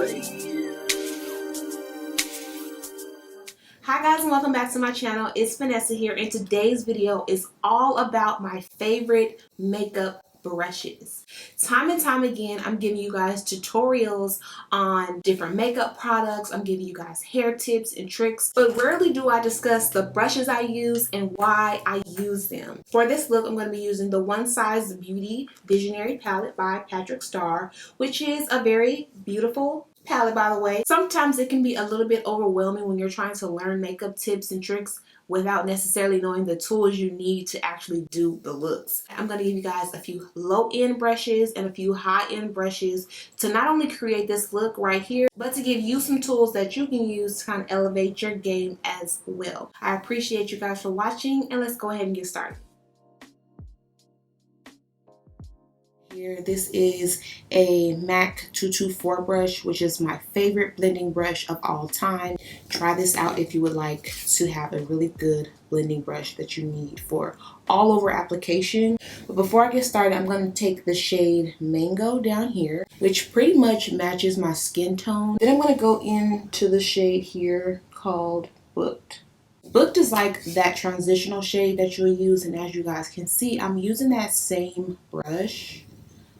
Hi guys, and welcome back to my channel. It's Vanessa here, and today's video is all about my favorite makeup brushes. Time and time again, I'm giving you guys tutorials on different makeup products. I'm giving you guys hair tips and tricks, but rarely do I discuss the brushes I use and why I use them. For this look, I'm going to be using the One Size Beauty Visionary palette by Patrick Starr, which is a very beautiful palette, by the way. Sometimes it can be a little bit overwhelming when you're trying to learn makeup tips and tricks without necessarily knowing the tools you need to actually do the looks. I'm going to give you guys a few low-end brushes and a few high-end brushes to not only create this look right here, but to give you some tools that you can use to kind of elevate your game as well. I appreciate you guys for watching, and let's go ahead and get started. Here, this is a MAC 224 brush, which is my favorite blending brush of all time. Try this out if you would like to have a really good blending brush that you need for all over application. But before I get started, I'm going to take the shade Mango down here, which pretty much matches my skin tone. Then I'm going to go into the shade here called Booked. Booked is like that transitional shade that you'll use, and as you guys can see, I'm using that same brush.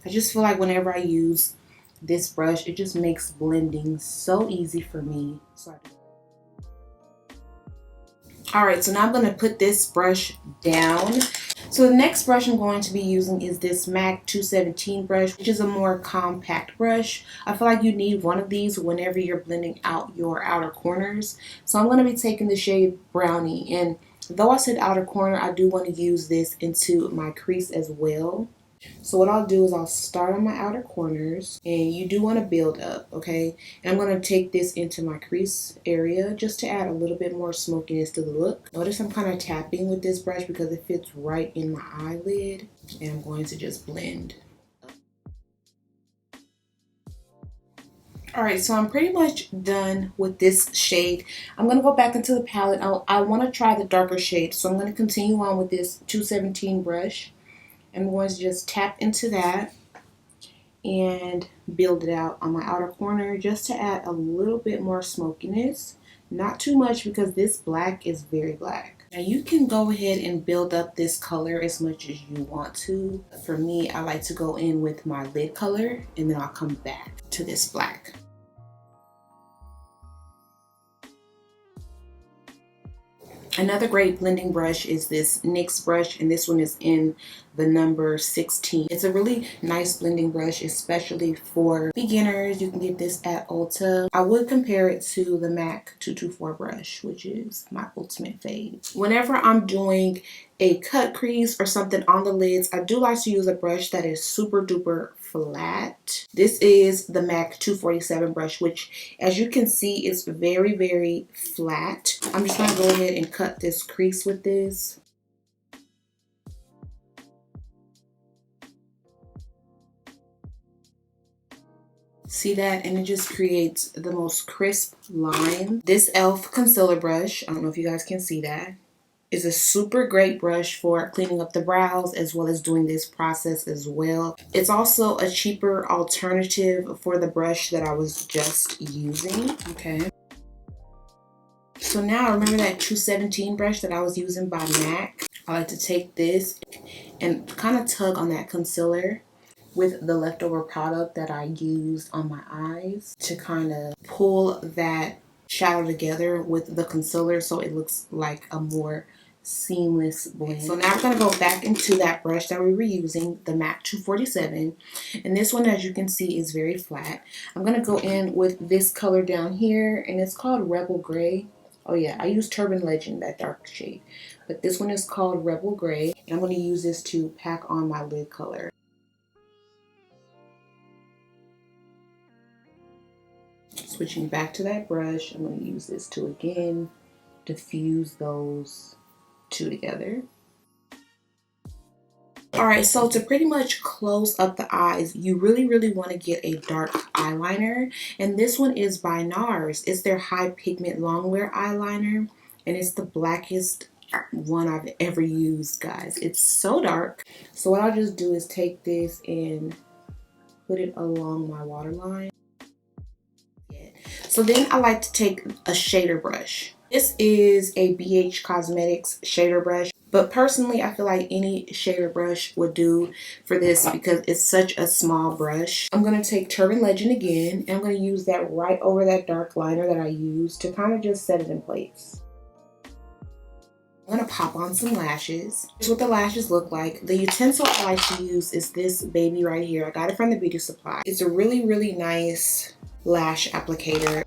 I just feel like whenever I use this brush, it just makes blending so easy for me. Alright, so now I'm going to put this brush down. So the next brush I'm going to be using is this MAC 217 brush, which is a more compact brush. I feel like you need one of these whenever you're blending out your outer corners. So I'm going to be taking the shade Brownie, and though I said outer corner, I do want to use this into my crease as well. So what I'll do is I'll start on my outer corners, and you do want to build up, okay? And I'm going to take this into my crease area just to add a little bit more smokiness to the look. Notice I'm kind of tapping with this brush because it fits right in my eyelid, and I'm going to just blend. Alright, so I'm pretty much done with this shade. I'm going to go back into the palette. I want to try the darker shade, so I'm going to continue on with this 217 brush. I'm going to just tap into that and build it out on my outer corner just to add a little bit more smokiness. Not too much because this black is very black. Now you can go ahead and build up this color as much as you want to. For me, I like to go in with my lid color and then I'll come back to this black. Another great blending brush is this NYX brush, and this one is in the number 16. It's a really nice blending brush, especially for beginners. You can get this at Ulta. I would compare it to the MAC 224 brush, which is my ultimate fave. Whenever I'm doing a cut crease or something on the lids, I do like to use a brush that is super duper flat. This is the MAC 247 brush, which as you can see is very, very flat. I'm just going to go ahead and cut this crease with this. See that? And it just creates the most crisp line. This e.l.f. concealer brush, I don't know if you guys can see that, is a super great brush for cleaning up the brows as well as doing this process as well. It's also a cheaper alternative for the brush that I was just using, okay? So now remember that 217 brush that I was using by MAC? I like to take this and kind of tug on that concealer with the leftover product that I used on my eyes to kind of pull that shadow together with the concealer so it looks like a more seamless blend. So now I'm going to go back into that brush that we were using, the MAC 247, and this one, as you can see, is very flat. I'm going to go in with this color down here, and it's called Rebel Gray. Oh yeah, I use Turban Legend, that dark shade, but this one is called Rebel Gray, and I'm going to use this to pack on my lid color. Switching back to that brush, I'm going to use this to again diffuse those two together. Alright, so to pretty much close up the eyes, you really want to get a dark eyeliner, and this one is by NARS. It's their high pigment longwear eyeliner, and it's the blackest one I've ever used, guys. It's so dark. So what I'll just do is take this and put it along my waterline. So then I like to take a shader brush. This is a BH Cosmetics shader brush, but personally I feel like any shader brush would do for this because it's such a small brush. I'm going to take Turban Legend again, and I'm going to use that right over that dark liner that I used to kind of just set it in place. I'm going to pop on some lashes. Here's what the lashes look like. The utensil I like to use is this baby right here. I got it from the beauty supply. It's a really, really nice lash applicator.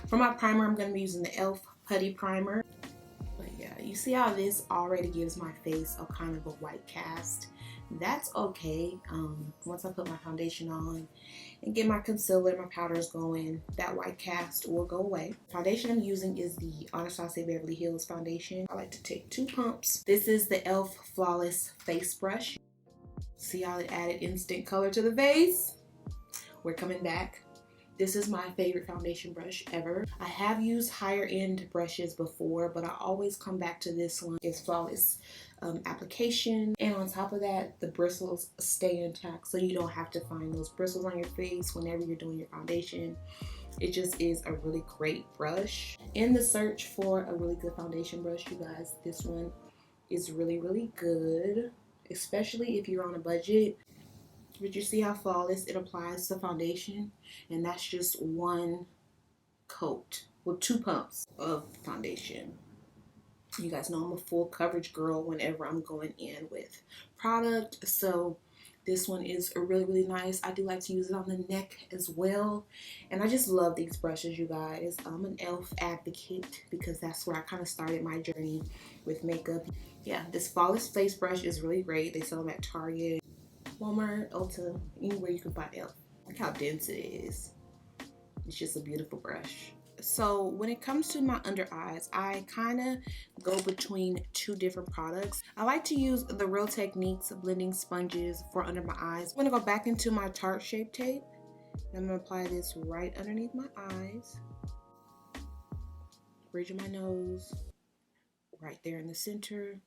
For my primer, I'm going to be using the e.l.f. Putty Primer. But yeah, you see how this already gives my face a kind of a white cast. That's okay. Once I put my foundation on and get my concealer, my powders going, that white cast will go away. Foundation I'm using is the Anastasia Beverly Hills foundation. I like to take 2 pumps. This is the e.l.f. Flawless Face Brush. See how it added instant color to the face? We're coming back. This is my favorite foundation brush ever. I have used higher end brushes before, but I always come back to this one. It's flawless application, and on top of that, the bristles stay intact, so you don't have to find those bristles on your face whenever you're doing your foundation. It just is a really great brush. In the search for a really good foundation brush, you guys, this one is really, really good, especially if you're on a budget. But you see how flawless it applies to foundation, and that's just one coat with 2 pumps of foundation. You guys know I'm a full coverage girl whenever I'm going in with product, so this one is really, really nice. I do like to use it on the neck as well, and I just love these brushes, you guys. I'm an e.l.f. advocate because that's where I kind of started my journey with makeup. Yeah, this Flawless Face Brush is really great. They sell them at Target, Walmart, Ulta, anywhere you can buy e.l.f. Look how dense it is. It's just a beautiful brush. So when it comes to my under eyes, I kind of go between 2 different products. I like to use the Real Techniques blending sponges for under my eyes. I'm going to go back into my Tarte Shape Tape. I'm going to apply this right underneath my eyes, bridge of my nose, right there in the center,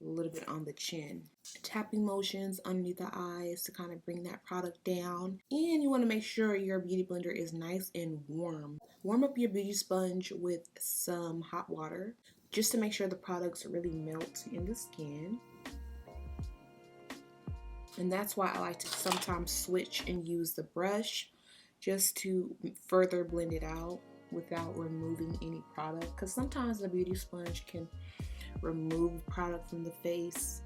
a little bit on the chin. Tapping motions underneath the eyes to kind of bring that product down. And you want to make sure your beauty blender is nice and warm. Warm up your beauty sponge with some hot water just to make sure the products really melt in the skin. And that's why I like to sometimes switch and use the brush just to further blend it out without removing any product, because sometimes the beauty sponge can remove product from the face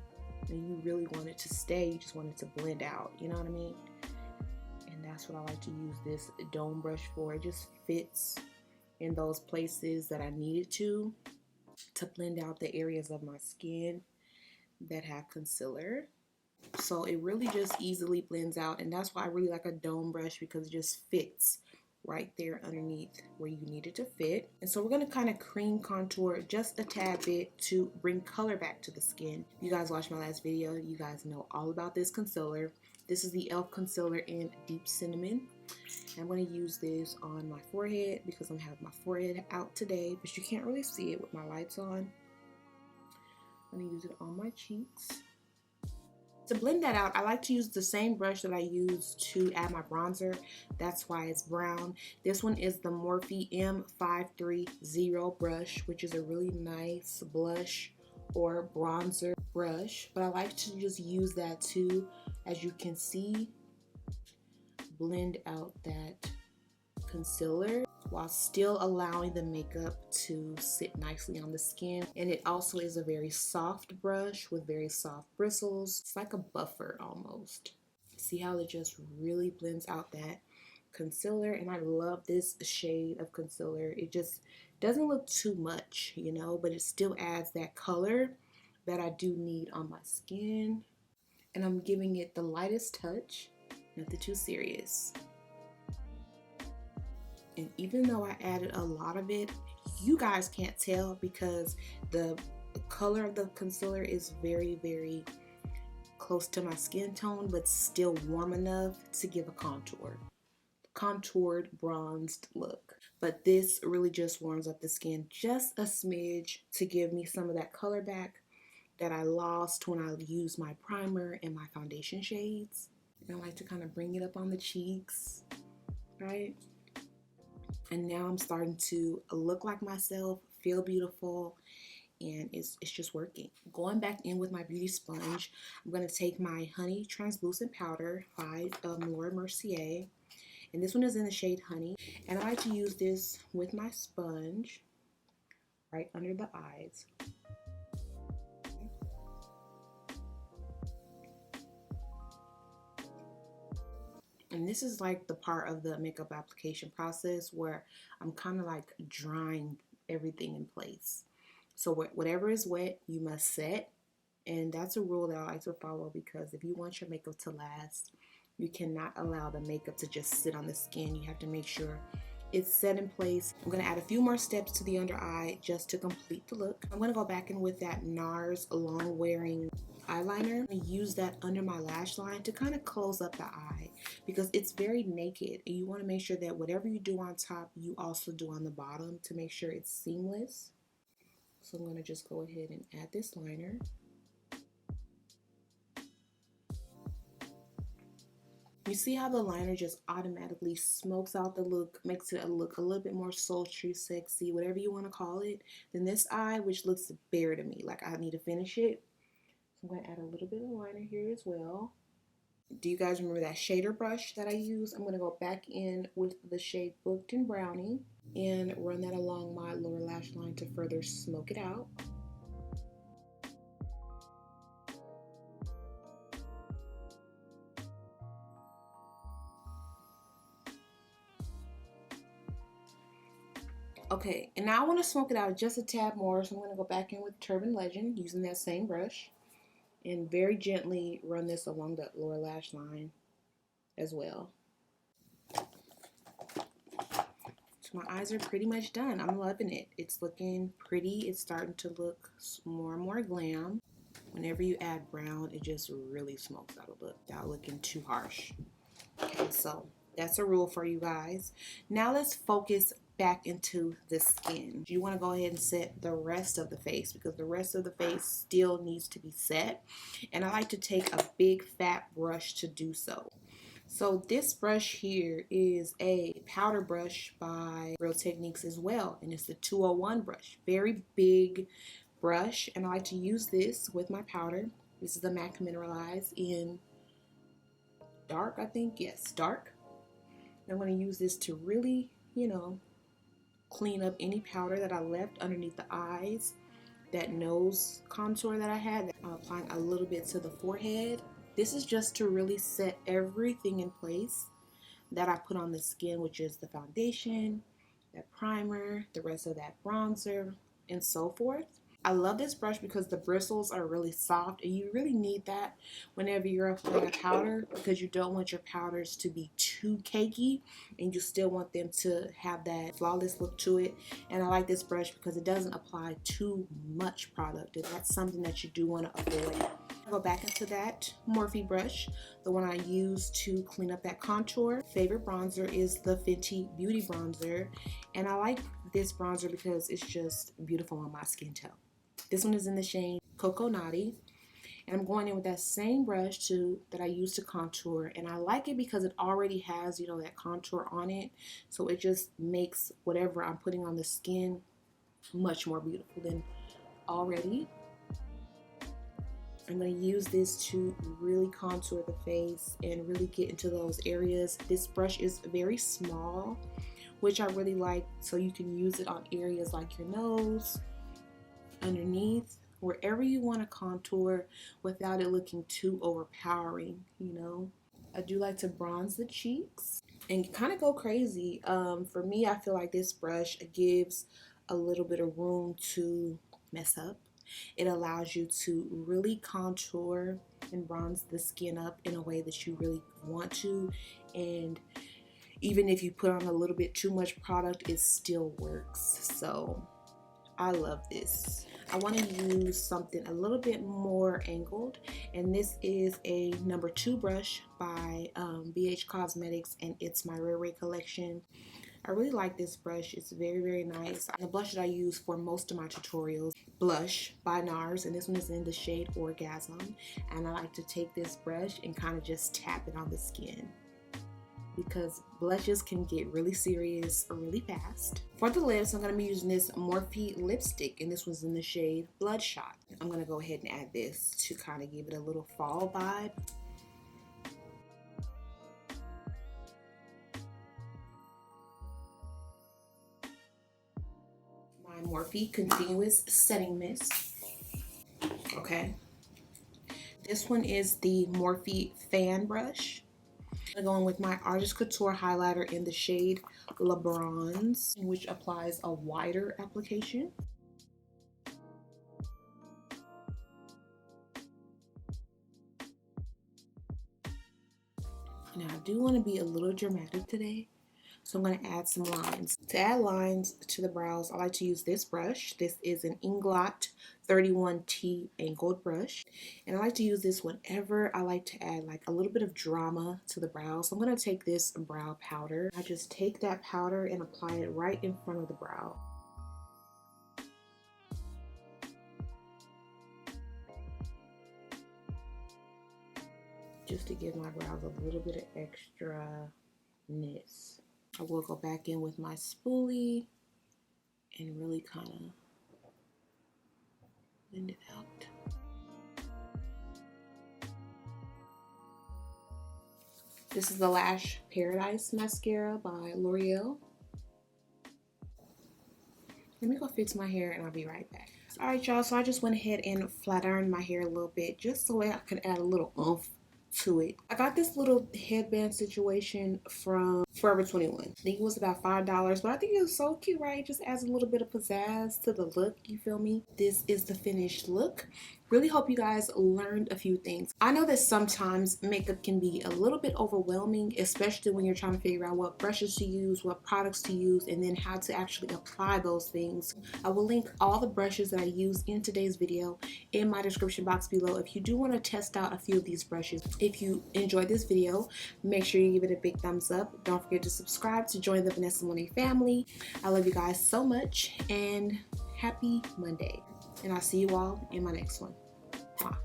and you really want it to stay. You just want it to blend out, you know what I mean? And that's what I like to use this dome brush for. It just fits in those places that I need it to blend out the areas of my skin that have concealer. So it really just easily blends out, and that's why I really like a dome brush, because it just fits right there underneath where you need it to fit. And so we're going to kind of cream contour just a tad bit to bring color back to the skin. If you guys watched my last video, you guys know all about this concealer. This is the e.l.f. concealer in Deep Cinnamon. I'm going to use this on my forehead because I'm having my forehead out today, but you can't really see it with my lights on. I'm going to use it on my cheeks. To blend that out, I like to use the same brush that I use to add my bronzer. That's why it's brown. This one is the Morphe M530 brush, which is a really nice blush or bronzer brush. But I like to just use that too, as you can see, blend out that concealer while still allowing the makeup to sit nicely on the skin. And it also is a very soft brush with very soft bristles. It's like a buffer almost. See how it just really blends out that concealer? And I love this shade of concealer. It just doesn't look too much, you know, but it still adds that color that I do need on my skin. And I'm giving it the lightest touch, nothing too serious. And even though I added a lot of it, you guys can't tell because the color of the concealer is very, very close to my skin tone, but still warm enough to give a contoured bronzed look. But this really just warms up the skin just a smidge to give me some of that color back that I lost when I used my primer and my foundation shades. And I like to kind of bring it up on the cheeks, right? And now I'm starting to look like myself, feel beautiful, and it's just working. Going back in with my beauty sponge, I'm going to take my Honey Translucent Powder by Laura Mercier. And this one is in the shade Honey. And I like to use this with my sponge right under the eyes. And this is like the part of the makeup application process where I'm kind of like drying everything in place. So whatever is wet, you must set. And that's a rule that I like to follow, because if you want your makeup to last, you cannot allow the makeup to just sit on the skin. You have to make sure it's set in place. I'm going to add a few more steps to the under eye just to complete the look. I'm going to go back in with that NARS long wearing eyeliner and use that under my lash line to kind of close up the eye, because it's very naked and you want to make sure that whatever you do on top, you also do on the bottom to make sure it's seamless. So I'm going to just go ahead and add this liner. You see how the liner just automatically smokes out the look, makes it look a little bit more sultry, sexy, whatever you want to call it. Then this eye, which looks bare to me, like I need to finish it. So I'm going to add a little bit of liner here as well. Do you guys remember that shader brush that I used? I'm going to go back in with the shade Booked in Brownie and run that along my lower lash line to further smoke it out. Okay, and now I want to smoke it out just a tad more, so I'm going to go back in with Turban Legend using that same brush and very gently run this along the lower lash line as well. So my eyes are pretty much done. I'm loving it. It's looking pretty. It's starting to look more and more glam. Whenever you add brown, it just really smokes out a look without looking too harsh. Okay, so that's a rule for you guys. Now let's focus back into the skin. You want to go ahead and set the rest of the face, because the rest of the face still needs to be set. And I like to take a big fat brush to do so. So this brush here is a powder brush by Real Techniques as well, and it's the 201 brush. Very big brush, and I like to use this with my powder. This is the MAC Mineralize in dark, I think. Yes, dark. I'm going to use this to really, clean up any powder that I left underneath the eyes. That nose contour that I had, I'm applying a little bit to the forehead. This is just to really set everything in place that I put on the skin, which is the foundation, that primer, the rest of that bronzer, and so forth. I love this brush because the bristles are really soft, and you really need that whenever you're applying powder, because you don't want your powders to be too cakey and you still want them to have that flawless look to it. And I like this brush because it doesn't apply too much product, and that's something that you do want to avoid. Go back into that Morphe brush, the one I use to clean up that contour. Favorite bronzer is the Fenty Beauty Bronzer, and I like this bronzer because it's just beautiful on my skin tone. This one is in the shade Cocoa Naughty, and I'm going in with that same brush that I used to contour, and I like it because it already has, that contour on it, so it just makes whatever I'm putting on the skin much more beautiful than already. I'm going to use this to really contour the face and really get into those areas. This brush is very small, which I really like, so you can use it on areas like your nose, underneath, wherever you want to contour without it looking too overpowering. I do like to bronze the cheeks and kind of go crazy. For me, I feel like this brush gives a little bit of room to mess up. It allows you to really contour and bronze the skin up in a way that you really want to, and even if you put on a little bit too much product, it still works. So I love this. I want to use something a little bit more angled, and this is a number 2 brush by BH Cosmetics, and it's my Rare Ray collection. I really like this brush. It's very, very nice. And the blush that I use for most of my tutorials, Blush by NARS, and this one is in the shade Orgasm. And I like to take this brush and kind of just tap it on the skin, because blushes can get really serious really fast. For the lips, I'm going to be using this Morphe lipstick, and this one's in the shade Bloodshot. I'm going to go ahead and add this to kind of give it a little fall vibe. My Morphe Continuous Setting Mist. Okay. This one is the Morphe Fan Brush. I'm going with my Artist Couture highlighter in the shade Le Bronze, which applies a wider application. Now I do want to be a little dramatic today, so I'm going to add some lines. To add lines to the brows, I like to use this brush. This is an Inglot 31T angled brush, and I like to use this whenever I like to add like a little bit of drama to the brows. So I'm going to take this brow powder. I just take that powder and apply it right in front of the brow. Just to give my brows a little bit of extra-ness. I will go back in with my spoolie and really kind of blend it out. This is the Lash Paradise mascara by L'Oreal. Let me go fix my hair and I'll be right back. Alright y'all, so I just went ahead and flat ironed my hair a little bit just so I could add a little oomph to it. I got this little headband situation from Forever 21. I think it was about $5, but I think it was so cute, right? It just adds a little bit of pizzazz to the look, you feel me? This is the finished look. Really hope you guys learned a few things. I know that sometimes makeup can be a little bit overwhelming, especially when you're trying to figure out what brushes to use, what products to use, and then how to actually apply those things. I will link all the brushes that I used in today's video in my description box below if you do want to test out a few of these brushes. If you enjoyed this video, make sure you give it a big thumbs up. Don't forget to subscribe to join the Vanessa Monet family. I love you guys so much, and happy Monday. And I'll see you all in my next one. Mwah.